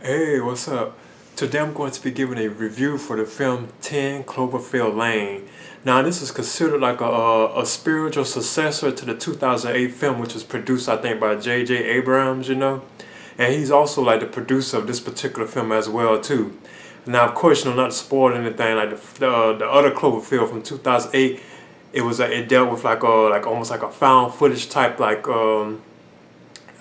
Hey, what's up? Today I'm going to be giving a review for the film 10 Cloverfield Lane. Now, this is considered like a spiritual successor to the 2008 film, which was produced, I think, by J.J. Abrams, And he's also like the producer of this particular film as well, too. Now, of course, not to spoil anything, like the other Cloverfield from 2008, it dealt with like almost like a found footage type,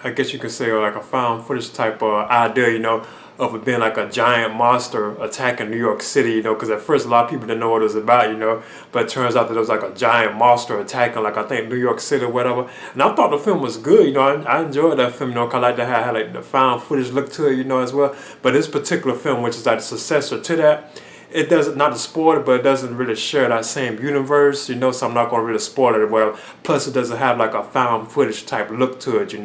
I guess you could say, like a found footage type idea, of it being like a giant monster attacking New York City, because at first a lot of people didn't know what it was about, but it turns out that it was like a giant monster attacking, like I think New York City or whatever. And I thought the film was good, I enjoyed that film, because I like to have had like the found footage look to it, as well. But this particular film, which is like the successor to that, it doesn't, not to spoil it, but it doesn't really share that same universe, so I'm not gonna really spoil it or whatever. Plus, it doesn't have like a found footage type look to it.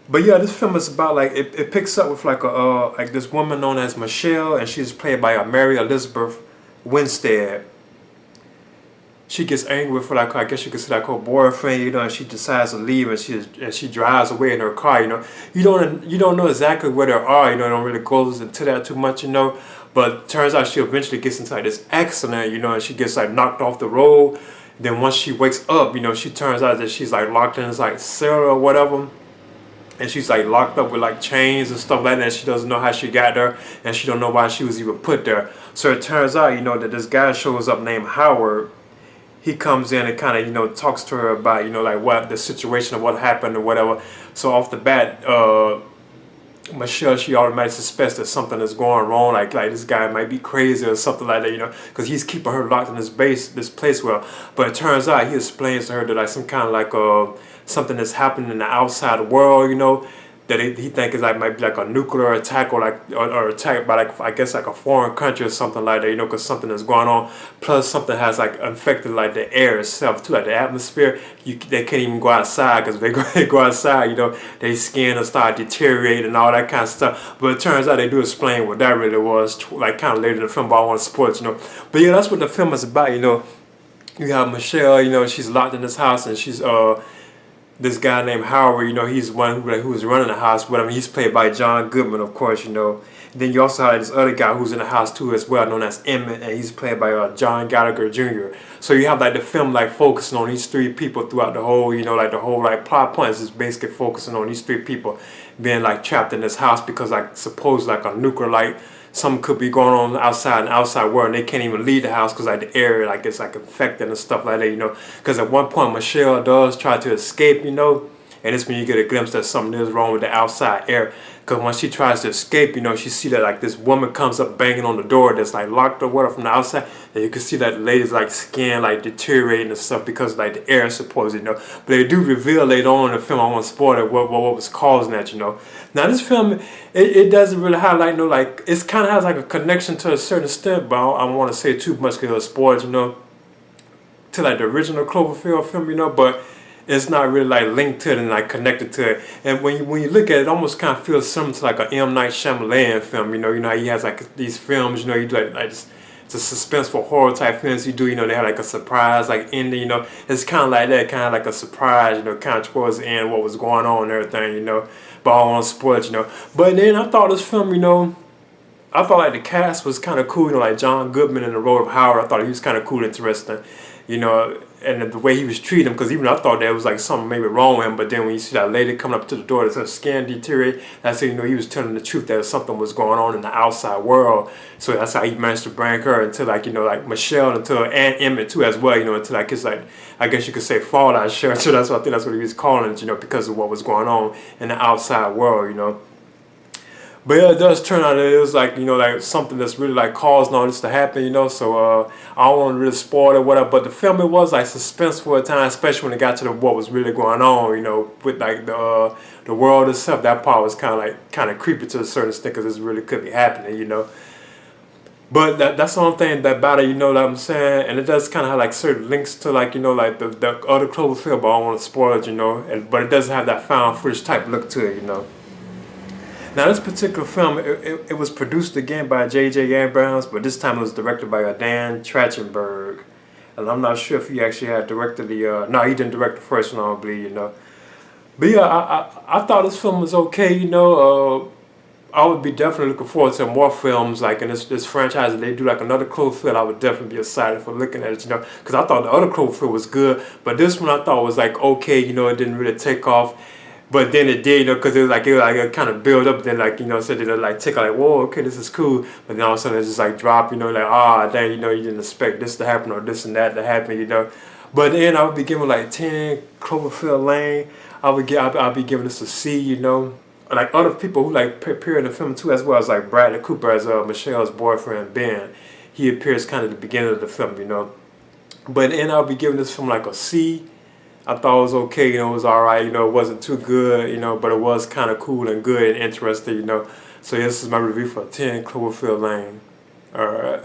But yeah, this film is about like it picks up with like a like this woman known as Michelle, and she's played by Mary Elizabeth Winstead. She gets angry with her, like, I guess you could say, like, her boyfriend, and she decides to leave, and she drives away in her car. You don't know exactly where they are. It don't really goes into that too much. But it turns out she eventually gets into like this accident. And she gets like knocked off the road. Then once she wakes up, she turns out that she's like locked in this like cell or whatever, and she's like locked up with like chains and stuff like that. And she doesn't know how she got there, and she don't know why she was even put there. So it turns out, that this guy shows up named Howard. He comes in and kind of, talks to her about, like what the situation of what happened or whatever. So off the bat, Michelle, she automatically suspects that something is going wrong, like this guy might be crazy or something like that, because he's keeping her locked in this place. Well, but it turns out he explains to her that like some kind of like something that's happening in the outside world, that he thinks is like might be like a nuclear attack, or attack by like, I guess, like a foreign country or something like that, because something is going on. Plus something has like infected like the air itself too, like the atmosphere. They can't even go outside, because they go outside, their skin will start deteriorating and all that kind of stuff. But it turns out they do explain what that really was, like kind of later in the film. But I want to spoil it. But yeah, that's what the film is about. You have Michelle. She's locked in this house, and she's this guy named Howard, he's the one who was running the house. But I mean, he's played by John Goodman, of course. Then you also have this other guy who's in the house too, as well, known as Emmett, and he's played by John Gallagher Jr. So you have like the film like focusing on these three people throughout the whole, like the whole like plot points is basically focusing on these three people being like trapped in this house, because like suppose like a nuclear like something could be going on outside in the outside world, and they can't even leave the house because like the air like it's like infected and stuff like that. Because at one point Michelle does try to escape, and it's when you get a glimpse that something is wrong with the outside air. Because when she tries to escape, she see that like this woman comes up banging on the door that's like locked or whatever from the outside, and you can see that the lady's like skin like deteriorating and stuff because like the air supposedly, But they do reveal later on in the film, I won't spoil it, what was causing that. Now this film, it doesn't really highlight, like it kind of has like a connection to a certain extent, but I don't want to say too much because it'll spoil it, to like the original Cloverfield film, but it's not really like linked to it and like connected to it. And when you look at it, it almost kind of feels similar to like a M. Night Shyamalan film. You know how he has like these films. You do like it's a suspenseful horror type films you do. They have like a surprise like ending. It's kind of like that, kind of like a surprise. Kind of towards the end what was going on and everything. But I don't want to spoil it. But then I thought this film, I thought like the cast was kind of cool, like John Goodman in the role of Howard. I thought he was kind of cool, interesting, and the way he was treating him, because even I thought there was like something maybe wrong with him, but then when you see that lady coming up to the door, that's her skin deteriorate, that's how he was telling the truth that something was going on in the outside world. So that's how he managed to bring her into like, like Michelle, and Emmett too as well, until like it's like, I guess you could say fallout shelter. So that's what I think that's what he was calling it, because of what was going on in the outside world. But yeah, it does turn out that it was like, like something that's really like causing all this to happen, So I don't want to really spoil it, whatever. But the film, it was like suspenseful at times, especially when it got to what was really going on, with like the world itself. That part was kind of creepy to a certain extent, because this really could be happening. But that's the only thing that about it, what I'm saying. And it does kind of have like certain links to like, like the other Cloverfield, but I don't want to spoil it, but it doesn't have that found footage type look to it. Now this particular film, it was produced again by J.J. Abrams, but this time it was directed by Dan Trachtenberg. And I'm not sure if he actually had directed no, he didn't direct the first one, I don't believe, But yeah, I thought this film was okay, I would be definitely looking forward to more films like in this franchise. If they do like another Cloverfield, I would definitely be excited for looking at it, you know, because I thought the other Cloverfield was good, but this one I thought was like okay, you know, it didn't really take off, but then it did, you know, because it kind of build up, then like you know, so they like take like whoa, okay, this is cool, but then all of a sudden it just like drop, you know, like ah, dang, you know, you didn't expect this to happen or this and that to happen, you know, but then I would be giving like 10 Cloverfield Lane. I'll be giving this a C, you know, like other people who like appear in the film too, as well as like Bradley Cooper as Michelle's boyfriend Ben. He appears kind of at the beginning of the film, you know. But then I'll be giving this film like a C. I thought it was okay, you know, it was alright, you know, it wasn't too good, you know, but it was kind of cool and good and interesting, you know. So this is my review for 10 Cloverfield Lane. Alright.